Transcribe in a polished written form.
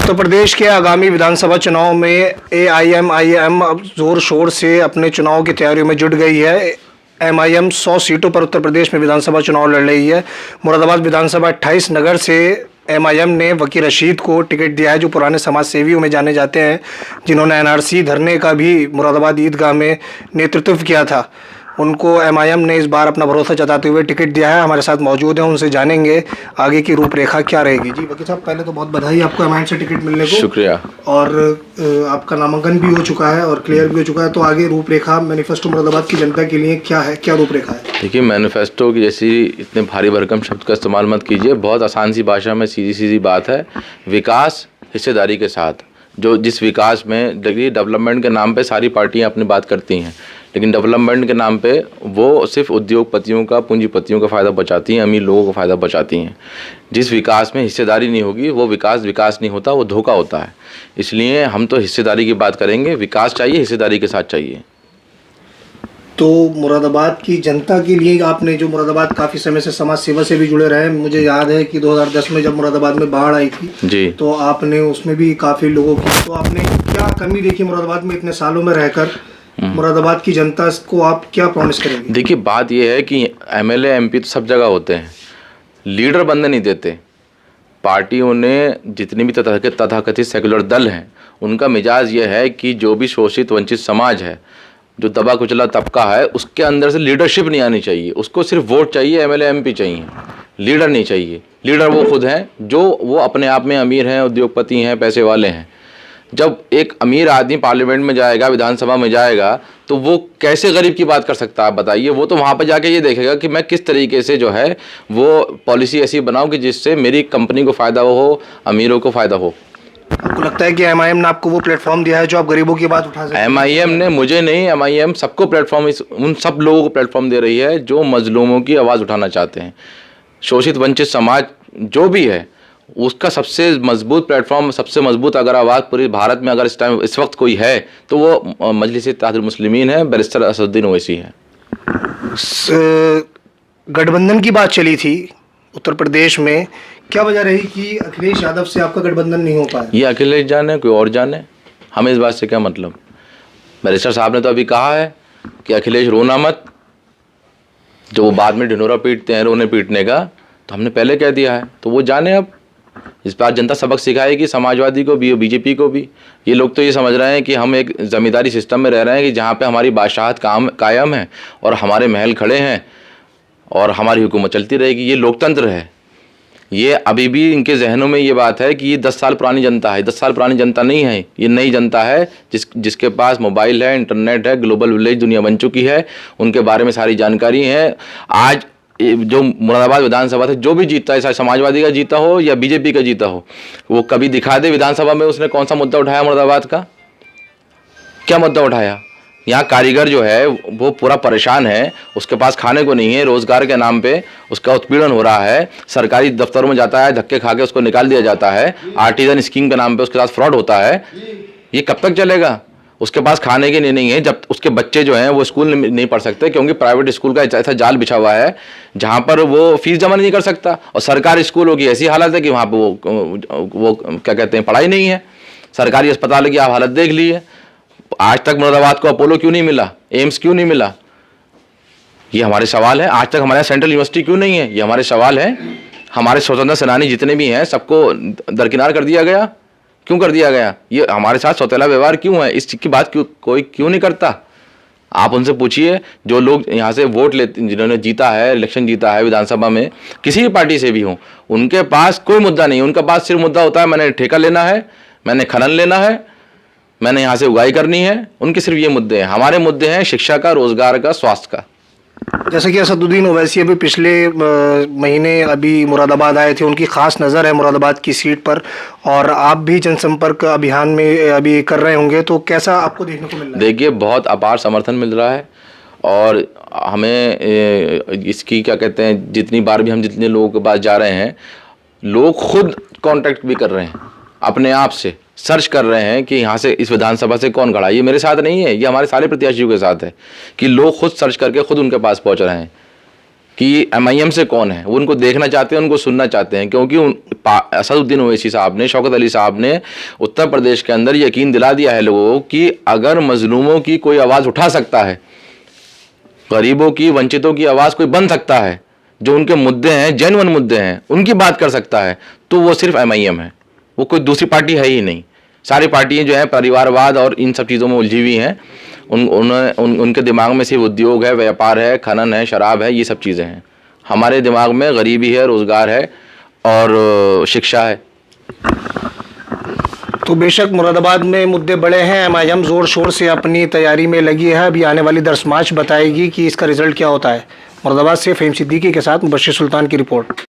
उत्तर प्रदेश के आगामी विधानसभा चुनाव में एआईएमआईएम अब जोर शोर से अपने चुनाव की तैयारियों में जुट गई है। एमआईएम 100 सीटों पर उत्तर प्रदेश में विधानसभा चुनाव लड़ रही है। मुरादाबाद विधानसभा 28 नगर से एमआईएम ने वकील रशीद को टिकट दिया है, जो पुराने समाज सेवियों में जाने जाते हैं, जिन्होंने एनआरसी धरने का भी मुरादाबाद ईदगाह में नेतृत्व किया था। उनको एमआईएम ने इस बार अपना भरोसा जताते हुए टिकट दिया है। हमारे साथ मौजूद हैं, उनसे जानेंगे आगे की रूपरेखा क्या रहेगी। जी वकील साहब, पहले तो बहुत बधाई आपको एमआईएम से टिकट मिलने को। शुक्रिया। और आपका नामांकन भी हो चुका है और क्लियर भी हो चुका है, तो आगे रूपरेखा मैनिफेस्टो मुरादाबाद की जनता के लिए क्या है, क्या रूपरेखा है? देखिए, मैनिफेस्टो की जैसी इतने भारी भरकम शब्द का इस्तेमाल मत कीजिए। बहुत आसान सी भाषा में सीधी सीधी बात है, विकास हिस्सेदारी के साथ। जो जिस विकास में देखिए, डेवलपमेंट के नाम पे सारी पार्टियां अपनी बात करती हैं, लेकिन डेवलपमेंट के नाम पे वो सिर्फ उद्योगपतियों का, पूंजीपतियों का फ़ायदा बचाती हैं, अमीर लोगों का फ़ायदा बचाती हैं। जिस विकास में हिस्सेदारी नहीं होगी वो विकास नहीं होता, वो धोखा होता है। इसलिए हम तो हिस्सेदारी की बात करेंगे। विकास चाहिए, हिस्सेदारी के साथ चाहिए। तो मुरादाबाद की जनता के लिए आपने, जो मुरादाबाद काफ़ी समय से समाज सेवा से भी जुड़े रहे, मुझे याद है कि 2010 में जब मुरादाबाद में बाढ़ आई थी जी, तो आपने उसमें भी काफ़ी लोगों की, तो आपने क्या कमी देखी मुरादाबाद में इतने सालों में रहकर? मुरादाबाद की जनता को आप क्या प्रॉमिस करेंगे? देखिए, बात यह है कि एमएलए एमपी तो सब जगह होते हैं, लीडर बनने नहीं देते। पार्टियों ने जितनी भी तथाकथित सेकुलर दल हैं, उनका मिजाज ये है कि जो भी शोषित वंचित समाज है, जो दबा कुचला तबका है, उसके अंदर से लीडरशिप नहीं आनी चाहिए। उसको सिर्फ वोट चाहिए, एमएलए एमपी चाहिए, लीडर नहीं चाहिए। लीडर वो खुद हैं, जो वो अपने आप में अमीर हैं, उद्योगपति हैं, पैसे वाले हैं। जब एक अमीर आदमी पार्लियामेंट में जाएगा, विधानसभा में जाएगा, तो वो कैसे गरीब की बात कर सकता है, आप बताइए? वो तो वहाँ पर जाके ये देखेगा कि मैं किस तरीके से जो है वो पॉलिसी ऐसी बनाऊँ कि जिससे मेरी कंपनी को फ़ायदा हो, अमीरों को फ़ायदा हो। आपको लगता है कि एमआईएम ने आपको वो प्लेटफॉर्म दिया है जो आप गरीबों की बात उठा सकते हैं? एमआईएम ने मुझे नहीं, एमआईएम सबको प्लेटफॉर्म, उन सब लोगों को प्लेटफॉर्म दे रही है जो मजलूमों की आवाज़ उठाना चाहते हैं। शोषित वंचित समाज जो भी है, उसका सबसे मजबूत प्लेटफॉर्म, सबसे मजबूत अगर आवाज़ पूरे भारत में अगर इस वक्त कोई है तो वो मजलिस इत्तेहादुल मुस्लिमीन है, बैरिस्टर असदुद्दीन ओवैसी है। गठबंधन की बात चली थी उत्तर प्रदेश में, क्या वजह रही कि अखिलेश यादव से आपका गठबंधन नहीं हो पाया? ये अखिलेश जाने, कोई और जाने, हमें इस बात से क्या मतलब। बैरिस्टर साहब ने तो अभी कहा है कि अखिलेश रोना मत, जो वो बाद में ढिंढोरा पीटते हैं रोने पीटने का, तो हमने पहले कह दिया है, तो वो जाने। अब इस बार जनता सबक सिखाएगी, समाजवादी को भी और बीजेपी को भी। ये लोग तो ये समझ रहे हैं कि हम एक ज़मींदारी सिस्टम में रह रहे हैं कि जहाँ पे हमारी बादशाहत कायम है और हमारे महल खड़े हैं और हमारी हुकूमत चलती रहेगी। ये लोकतंत्र है। ये अभी भी इनके जहनों में ये बात है कि ये 10 साल पुरानी जनता है। 10 साल पुरानी जनता नहीं है, ये नई जनता है जिसके पास मोबाइल है, इंटरनेट है, ग्लोबल विलेज दुनिया बन चुकी है, उनके बारे में सारी जानकारी है। आज जो मुरादाबाद विधानसभा से जो भी जीतता है, चाहे समाजवादी का जीता हो या बीजेपी का जीता हो, वो कभी दिखा दे विधानसभा में उसने कौन सा मुद्दा उठाया मुरादाबाद का? क्या मुद्दा उठाया? यहाँ कारीगर जो है वो पूरा परेशान है, उसके पास खाने को नहीं है, रोजगार के नाम पे उसका उत्पीड़न हो रहा है। सरकारी दफ्तरों में जाता है, धक्के खा के उसको निकाल दिया जाता है। आर्टिजन स्कीम के नाम पे उसके साथ फ्रॉड होता है। ये कब तक चलेगा? उसके पास खाने के लिए नहीं है, जब उसके बच्चे जो हैं वो स्कूल नहीं पढ़ सकते, क्योंकि प्राइवेट स्कूल का ऐसा जाल बिछा हुआ है जहाँ पर वो फीस जमा नहीं कर सकता, और सरकारी स्कूलों की ऐसी हालत है कि वहाँ पर वो क्या कहते हैं, पढ़ाई नहीं है। सरकारी अस्पताल की आप हालत देख लीजिए। आज तक मुरादाबाद को अपोलो क्यों नहीं मिला, एम्स क्यों नहीं मिला? ये हमारे सवाल है। आज तक हमारे यहाँ सेंट्रल यूनिवर्सिटी क्यों नहीं है? ये हमारे सवाल है। हमारे स्वतंत्रता सेनानी जितने भी हैं सबको दरकिनार कर दिया गया। क्यों कर दिया गया? ये हमारे साथ सौतेला व्यवहार क्यों है? इस चीज़ की बात कोई क्यों नहीं करता? आप उनसे पूछिए, जो लोग यहाँ से वोट लेते, जिन्होंने जीता है, इलेक्शन जीता है विधानसभा में, किसी भी पार्टी से भी हो, उनके पास कोई मुद्दा नहीं। उनके पास सिर्फ मुद्दा होता है मैंने ठेका लेना है, मैंने खनन लेना है, मैंने यहाँ से उगाई करनी है। उनके सिर्फ ये मुद्दे हैं। हमारे मुद्दे हैं शिक्षा का, रोजगार का, स्वास्थ्य का। जैसे कि असदुद्दीन ओवैसी अभी पिछले महीने अभी मुरादाबाद आए थे, उनकी खास नज़र है मुरादाबाद की सीट पर, और आप भी जनसंपर्क अभियान में अभी कर रहे होंगे, तो कैसा आपको देखने को मिल रहा है? देखिए, बहुत अपार समर्थन मिल रहा है, और हमें इसकी क्या कहते हैं, जितनी बार भी हम जितने लोगों के पास जा रहे हैं, लोग खुद कांटेक्ट भी कर रहे हैं, अपने आप से सर्च कर रहे हैं कि यहाँ से इस विधानसभा से कौन खड़ा है। ये मेरे साथ नहीं है, ये हमारे सारे प्रत्याशियों के साथ है कि लोग खुद सर्च करके खुद उनके पास पहुँच रहे हैं। कि MIM से कौन है, वो उनको देखना चाहते हैं, उनको सुनना चाहते हैं, क्योंकि असदुद्दीन ओवैसी साहब ने, शौकत अली साहब ने उत्तर प्रदेश के अंदर यकीन दिला दिया है लोगों को कि अगर मजलूमों की कोई आवाज़ उठा सकता है, गरीबों की, वंचितों की आवाज़ कोई बन सकता है, जो उनके मुद्दे हैं, जेन्युइन मुद्दे हैं, उनकी बात कर सकता है, तो वो सिर्फ MIM है, वो कोई दूसरी पार्टी है ही नहीं। सारी पार्टियां जो हैं परिवारवाद और इन सब चीज़ों में उलझी हुई हैं। उनके दिमाग में सिर्फ उद्योग है, व्यापार है, खनन है, शराब है, ये सब चीज़ें हैं। हमारे दिमाग में गरीबी है, रोज़गार है और शिक्षा है। तो बेशक मुरादाबाद में मुद्दे बड़े हैं, MIM ज़ोर शोर से अपनी तैयारी में लगी है। अभी आने वाली 10 मार्च बताएगी कि इसका रिजल्ट क्या होता है। मुरादाबाद से फ़हीम सिद्दीकी के साथ मुबश्शिर सुल्तान की रिपोर्ट।